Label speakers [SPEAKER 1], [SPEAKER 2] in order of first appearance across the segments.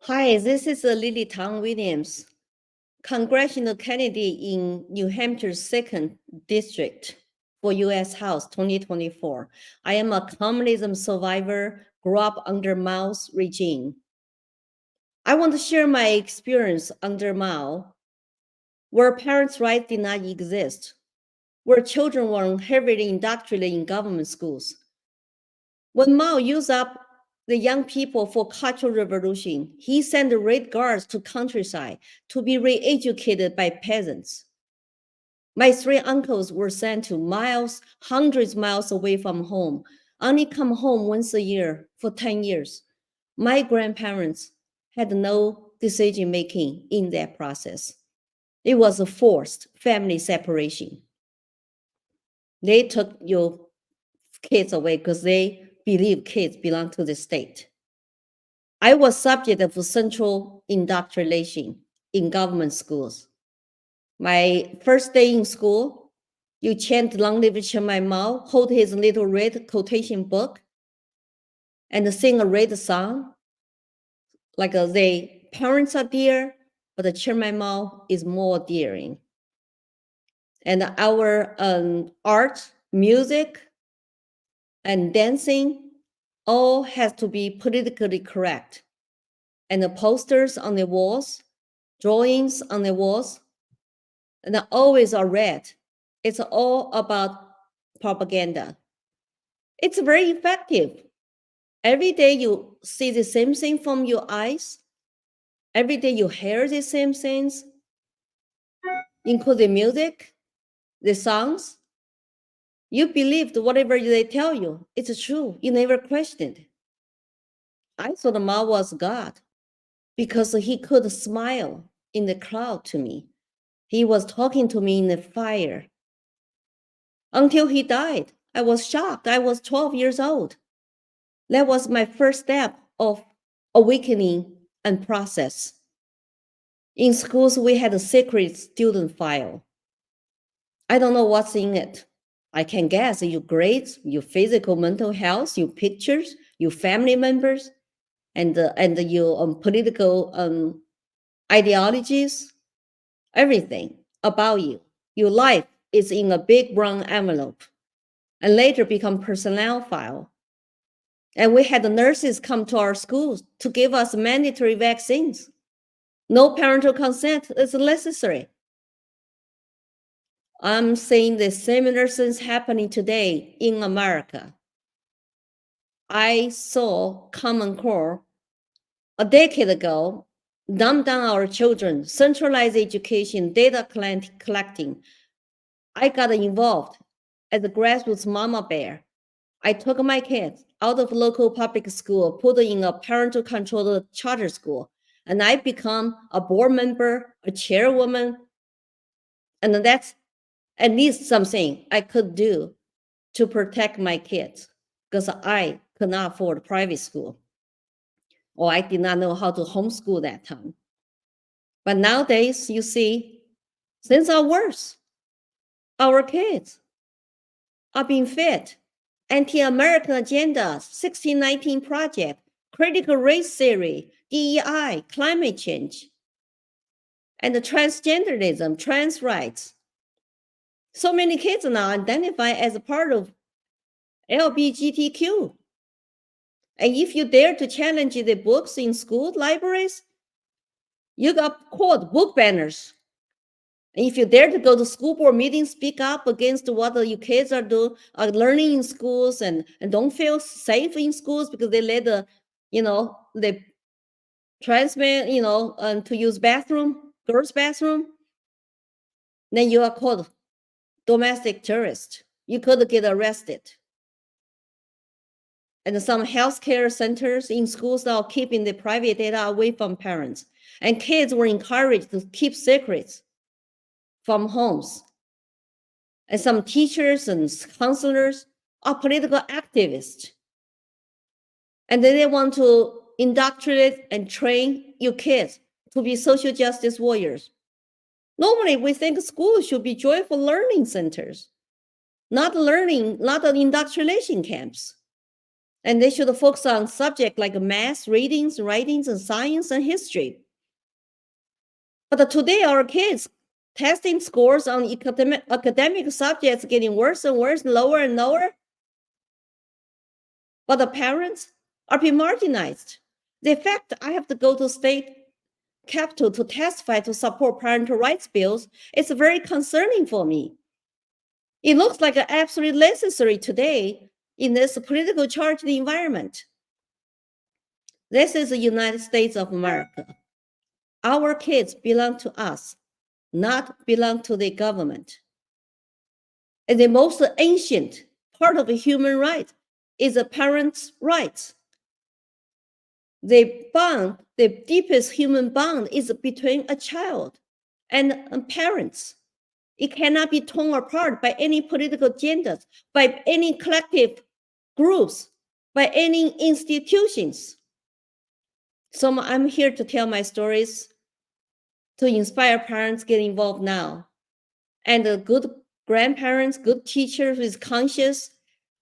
[SPEAKER 1] Hi, this is Lily Tang Williams, congressional candidate in New Hampshire's 2nd District for U.S. House 2024. I am a communism survivor, grew up under Mao's regime. I want to share my experience under Mao, where parents' rights did not exist, where children were heavily indoctrinated in government schools. When Mao used up the young people for cultural revolution, he sent the Red Guards to countryside to be re-educated by peasants. My three uncles were sent to miles, hundreds of miles away from home, only come home once a year for 10 years. My grandparents had no decision making in that process. It was a forced family separation. They took your kids away because they believe kids belong to the state. I was subject of central indoctrination in government schools. My first day in school, you chant "Long live Chen Mai Mao," hold his little red quotation book, and sing a red song. Like the parents are dear, but the Chen Mai Mao is more dearing. And our art, music, and dancing all has to be politically correct. And the posters on the walls, drawings on the walls, and they always are red. It's all about propaganda. It's very effective. Every day you see the same thing from your eyes. Every day you hear the same things, including music, the songs. You believed whatever they tell you. It's true. You never questioned. I thought Mao was God because he could smile in the crowd to me. He was talking to me in the fire. Until he died, I was shocked. I was 12 years old. That was my first step of awakening and process. In schools, we had a secret student file. I don't know what's in it. I can guess your grades, your physical, mental health, your pictures, your family members, and your political ideologies, everything about you. Your life is in a big brown envelope and later become personnel file. And we had the nurses come to our schools to give us mandatory vaccines. No parental consent is necessary. I'm seeing the similar things happening today in America. I saw Common Core a decade ago dumb down our children, centralize education, data collecting. I got involved as a grassroots mama bear. I took my kids out of local public school, put in a parental controlled charter school, and I become a board member, a chairwoman, and that's at least something I could do to protect my kids because I could not afford private school, or I did not know how to homeschool that time. But nowadays, you see, things are worse. Our kids are being fed anti-American agenda, 1619 project, critical race theory, DEI, climate change, and the transgenderism, trans rights. So many kids now identify as a part of LGBTQ. And if you dare to challenge the books in school libraries, you got called book banners. And if you dare to go to school board meetings, speak up against what your kids are learning in schools and don't feel safe in schools because they let the trans men, to use bathroom, girls' bathroom, then you are called domestic terrorist. You could get arrested. And some healthcare centers in schools now keeping the private data away from parents. And kids were encouraged to keep secrets from homes. And some teachers and counselors are political activists. And then they want to indoctrinate and train your kids to be social justice warriors. Normally, we think schools should be joyful learning centers, not indoctrination camps. And they should focus on subjects like math, readings, writings, and science and history. But today, our kids testing scores on academic subjects getting worse and worse, lower and lower. But the parents are being marginalized. The fact I have to go to state capitol to testify to support parental rights bills is very concerning for me. It looks like absolutely necessary today in this political charged environment. This is the United States of America. Our kids belong to us, not belong to the government. And the most ancient part of a human right is a parent's rights. The bond, the deepest human bond is between a child and parents. It cannot be torn apart by any political agendas, by any collective groups, by any institutions. So I'm here to tell my stories, to inspire parents get involved now. And the good grandparents, good teachers with conscience,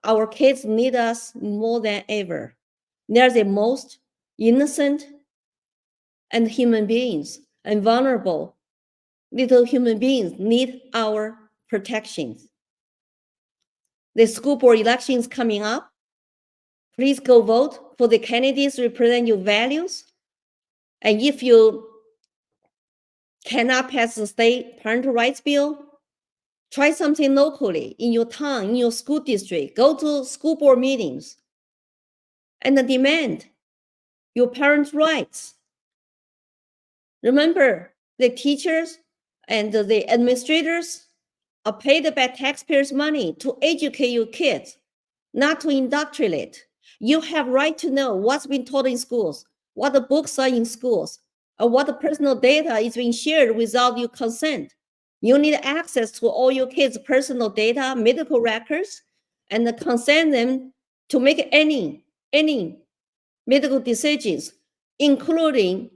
[SPEAKER 1] our kids need us more than ever. They're the most innocent and human beings and vulnerable little human beings need our protections. The school board election is coming up. Please go vote for the candidates who represent your values. And if you cannot pass the state parental rights bill, try something locally in your town, in your school district. Go to school board meetings and demand your parents' rights. Remember, the teachers and the administrators are paid by taxpayers' money to educate your kids, not to indoctrinate. You have right to know what's been taught in schools, what the books are in schools, or what the personal data is being shared without your consent. You need access to all your kids' personal data, medical records, and consent them to make any medical decisions, including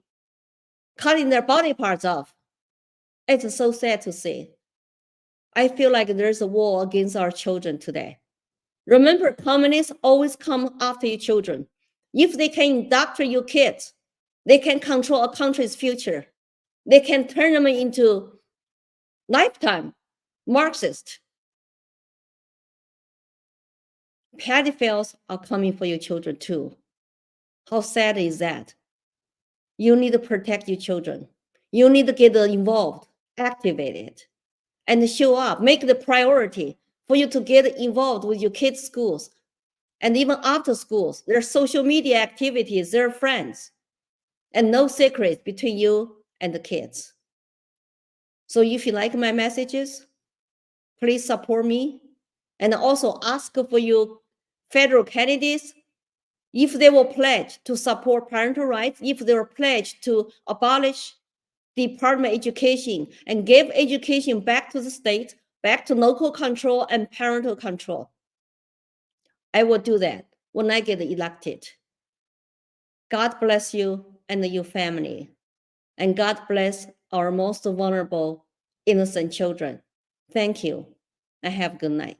[SPEAKER 1] cutting their body parts off. It's so sad to see. I feel like there's a war against our children today. Remember, communists always come after your children. If they can indoctrinate your kids, they can control a country's future. They can turn them into lifetime Marxist. Pedophiles are coming for your children too. How sad is that? You need to protect your children. You need to get involved, activated, and show up. Make it a priority for you to get involved with your kids' schools. And even after schools, there are social media activities, there are friends, and no secrets between you and the kids. So if you like my messages, please support me and also ask for your federal candidates if they will pledge to support parental rights, if they will pledge to abolish Department of Education and give education back to the state, back to local control and parental control. I will do that when I get elected. God bless you and your family. And God bless our most vulnerable, innocent children. Thank you, and have a good night.